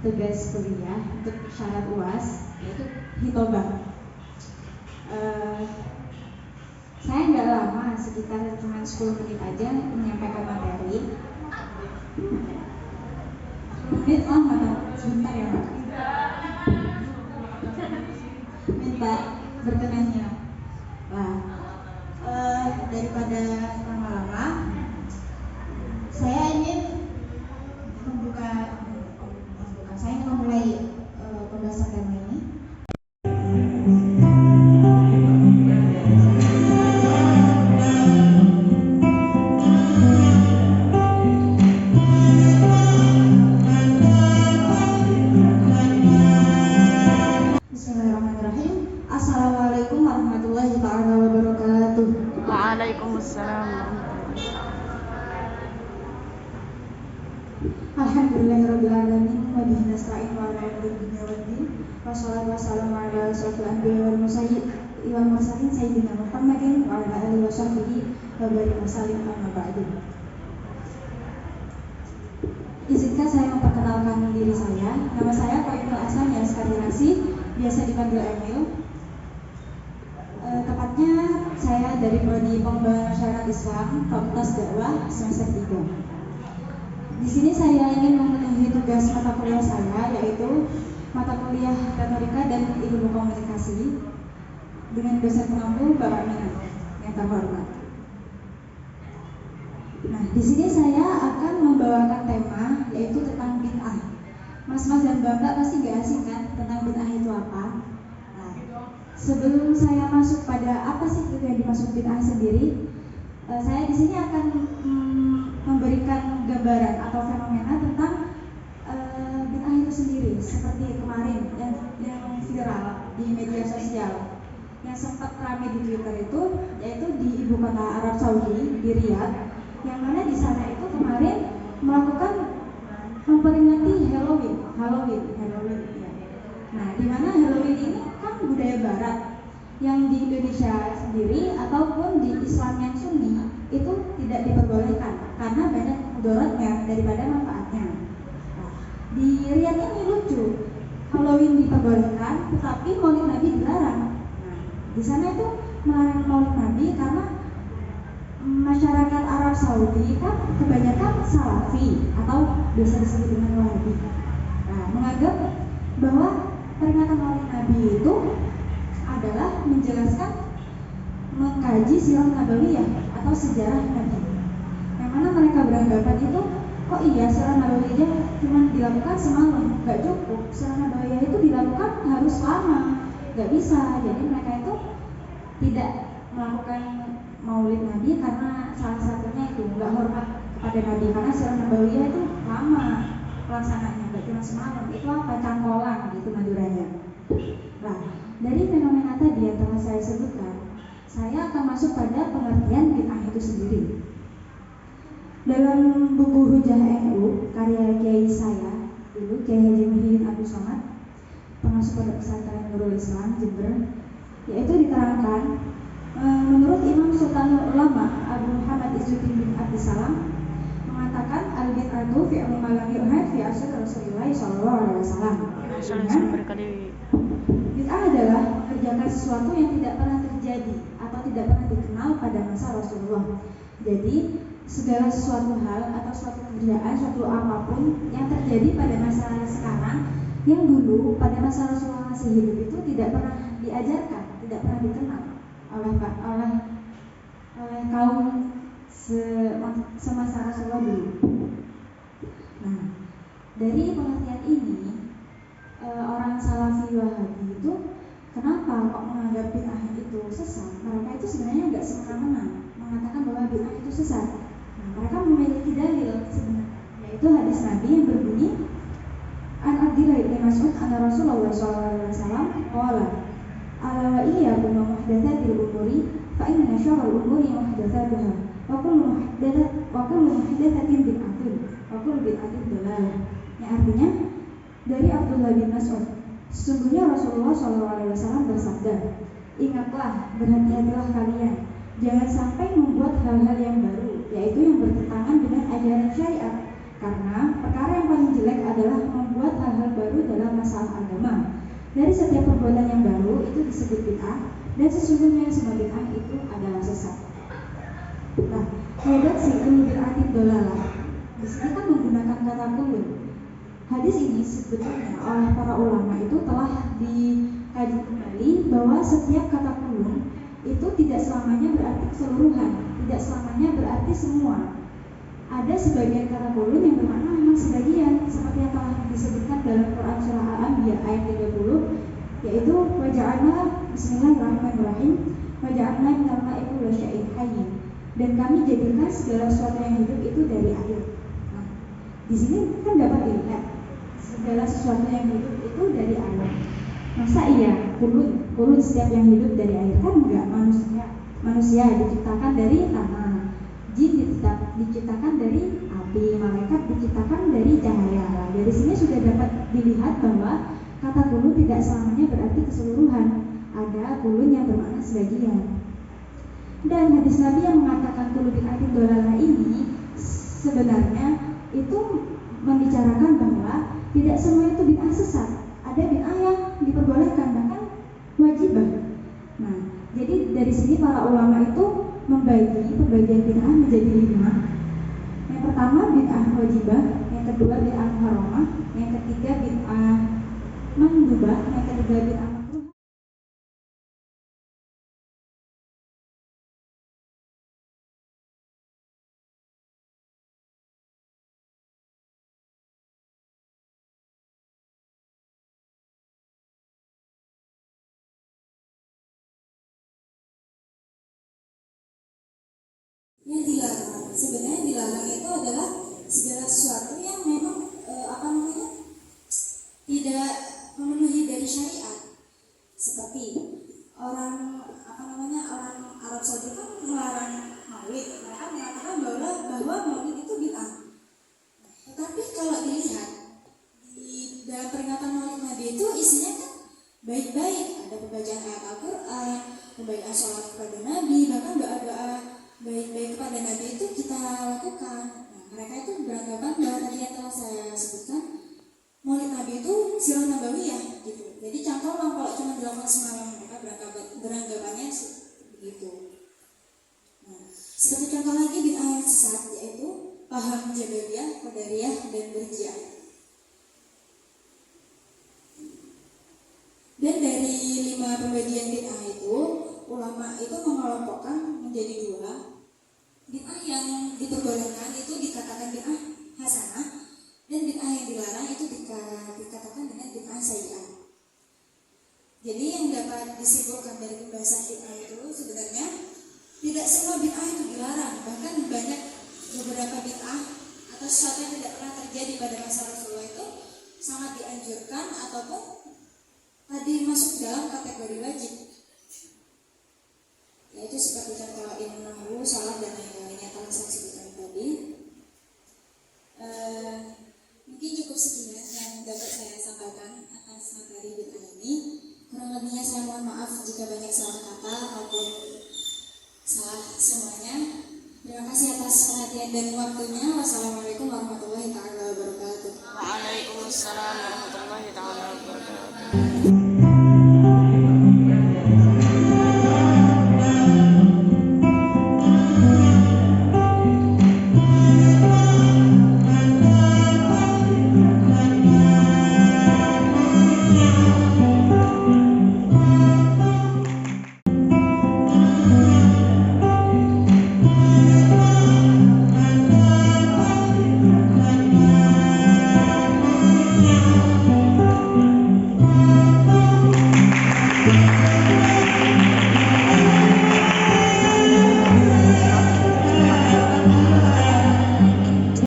tugas kuliah untuk syarat UAS, yaitu hitobah. Saya nggak lama, sekitar cuma 10 menit aja menyampaikan materi. 10 menit lama dong, sebentar ya Pak. Minta berkenannya. Daripada lama-lama, saya ingin memulai pembahasan tema ini. Bismillahirrahmanirrahim. Assalamualaikum warahmatullahi wabarakatuh. Waalaikumsalam. Alhamdulillahirrahmanirrahim. Wa bihi nasta'in wa ala umuri dunya waddin. Wassalatu wassalamu ala asyrofil anbiya'i wal mursalin sayyidina Muhammadin wa ala alihi wa sahbihi wa barik wa sallim amma ba'du. Izinkan saya memperkenalkan diri saya. Nama saya Qainul Aslan Yaskarinasi, biasa dipanggil Emil. Tepatnya saya dari Prodi Pengembangan Masyarakat Islam, Fakultas Dakwah, semester 3. Di sini saya ingin memenuhi tugas mata kuliah saya, yaitu mata kuliah Retorika dan Ilmu Komunikasi dengan dosen pengampu Bapak Mina yang terhormat. Nah, di sini saya akan membawakan tema yaitu tentang bid'ah. Mas-mas dan Bapak pasti nggak asing kan tentang bid'ah itu apa? Nah, sebelum saya masuk pada apa sih itu yang dimaksud bid'ah sendiri, saya di sini akan memberikan gambaran atau fenomena tentang bid'ah itu sendiri, seperti kemarin yang viral di media sosial yang sempat ramai di Twitter itu, yaitu di ibu kota Arab Saudi, di Riyadh, yang mana di sana itu kemarin melakukan memperingati Halloween ya. Nah, di mana Halloween ini kan budaya Barat yang di Indonesia sendiri ataupun di Islam yang Sunni itu tidak diperbolehkan karena banyak mudaratnya daripada manfaatnya. Nah, di Riyadh ini lucu, Halloween diperbolehkan tetapi Maulid Nabi dilarang. Nah, di sana itu melarang Maulid Nabi karena masyarakat Arab Saudi kan kebanyakan Salafi atau biasa disebut dengan Wahabi. Nah, menganggap bahwa peringatan Maulid Nabi itu adalah menjelaskan mengkaji sirah nabawiyah atau sejarah Nabi. Yang mana mereka beranggapan itu, kok iya sirah nabawiyah cuma dilakukan semalam, nggak cukup. Sirah nabawiyah itu dilakukan harus lama, nggak bisa. Jadi mereka itu tidak melakukan Maulid Nabi karena salah satunya itu nggak hormat kepada Nabi, karena sirah nabawiyah itu lama pelaksananya, nggak cuma semalam. Itu apa? Cangkolan gitu Maduranya. Nah, dari fenomena tadi yang telah saya sebutkan, saya akan masuk pada pengertian bid'ah itu sendiri. Dalam buku Hujah NU karya Kiai saya dulu, Kiai Haji Muhyiddin Abdul Somad, pengasuh Pondok Pesantren Nurul Islam Jember, yaitu diterangkan menurut Imam Sultanul Ulama Abu Muhammad Izzuddin bin Abdissalam mengatakan al-bid'atu fi'lu ma lam yu'had fi asr Rasulullah sallallahu alaihi wasallam. Bid'ah adalah mengerjakan sesuatu yang tidak pernah terjadi atau tidak pernah dikenal pada masa Rasulullah. Jadi segala sesuatu hal atau suatu pekerjaan, suatu apapun yang terjadi pada masa sekarang yang dulu pada masa Rasulullah masih hidup itu tidak pernah diajarkan, tidak pernah dikenal oleh kaum semasa Rasulullah dulu. Nah, dari pengertian ini orang Salafi Wahabi itu kenapa kok menganggap bid'ah itu sesat? Mereka itu sebenarnya nggak semena-mena mengatakan bahwa bid'ah itu sesat. Nah, mereka memiliki dalil sebenarnya, yaitu hadis Nabi yang berbunyi An Abdillah bin Mas'ud anna Rasulullah SAW qala ala wa iyyakum wa muhdatsatil umuri fa inna syarral umuri muhdatsatuha wa kullu muhdatsatin bid'atun wa kullu bid'atin dhalalah. Yang artinya dari Abdullah bin Mas'ud, sesungguhnya Rasulullah SAW bersabda, ingatlah, berhati-hatilah kalian, jangan sampai membuat hal-hal yang baru, yaitu yang bertentangan dengan ajaran syariat, Karena perkara yang paling jelek adalah membuat hal-hal baru dalam masalah agama. Dari setiap perbuatan yang baru itu disebut bid'ah, dan sesungguhnya semua bid'ah itu adalah sesat. Nah, redaksi kullu bid'atin dolalah di sini kan menggunakan kata kullu. Hadis ini sebetulnya oleh para ulama itu telah dikaji kembali bahwa setiap kata kullu itu tidak selamanya berarti keseluruhan, tidak selamanya berarti semua. Ada sebagian kata kulun yang bermakna memang sebagian, seperti yang telah disebutkan dalam Quran surah Al-Anbiya ayat 30, yaitu waja'alna bismillahirrahmanirrahim waja'alna minal ma'i kulli syai'in hayyin, dan kami jadikan segala sesuatu yang hidup itu dari air. Nah, di sini kan dapat dilihat segala sesuatu yang hidup itu dari air. Masa iya kulun setiap yang hidup dari air? Kan enggak. Manusia diciptakan dari tanah, jin diciptakan dari api, malaikat diciptakan dari cahaya. Nah, dari sini sudah dapat dilihat bahwa kata kulun tidak selamanya berarti keseluruhan. Ada kulun yang bermakna sebagian. Dan hadis Nabi yang mengatakan kullu bid'atin dolalah ini sebenarnya itu membicarakan bahwa tidak semua itu bid'ah sesat. Ada bid'ah yang diperbolehkan, bahkan wajibah. Nah, jadi dari sini para ulama itu membagi pembagian bid'ah menjadi 5. Yang pertama bid'ah wajibah, yang kedua bid'ah muharramah, yang ketiga bid'ah mandubah, yang ketiga bid'ah makruh. Yang dilarang, sebenarnya dilarang itu adalah segala sesuatu yang memang tidak memenuhi dari syariat. Seperti orang Arab Saudi kan melarang maulid. Mereka mengatakan bahwa maulid itu bid'ah. Tetapi kalau dilihat di dalam peringatan maulid Nabi itu isinya kan baik-baik, ada pembacaan ayat Al-Quran, pembacaan sholat kepada Nabi, bahkan doa-doa baik-baik kepada Nabi itu kita lakukan. Nah, mereka itu beranggapan bahwa tadi yang telah saya sebutkan, maulid Nabi itu sirah nabawiyah gitu. Jadi cangkolang kalau cuma dilakukan semalam, mereka beranggapannya begitu. Nah, seperti contoh lagi bid'ah yang sesat, yaitu paham Jabariyah, Qadariyah, dan Murji'ah. Dan dari 5 pembagian bid'ah itu, ulama itu mengelompokkan menjadi 2. Bid'ah yang diperbolehkan itu dikatakan bid'ah hasanah, dan bid'ah yang dilarang itu dikatakan dengan bid'ah sayyi'ah. Jadi yang dapat disimpulkan dari pembahasan bid'ah itu sebenarnya tidak semua bid'ah itu dilarang, bahkan banyak beberapa bid'ah atau sesuatu yang tidak pernah terjadi pada masa Rasulullah itu sangat dianjurkan ataupun tadi masuk dalam kategori wajib. Yaitu seperti contoh ilmu nahwu, salat, dan lain-lainnya telah saya sebutkan tadi. Mungkin cukup sekian yang dapat saya sampaikan atas materi bid'ah ini. Kurang lebihnya saya mohon maaf jika banyak salah kata maupun salah semuanya. Terima kasih atas perhatian dan waktunya. Wassalamualaikum warahmatullahi wabarakatuh. Waalaikumsalam warahmatullahi wabarakatuh.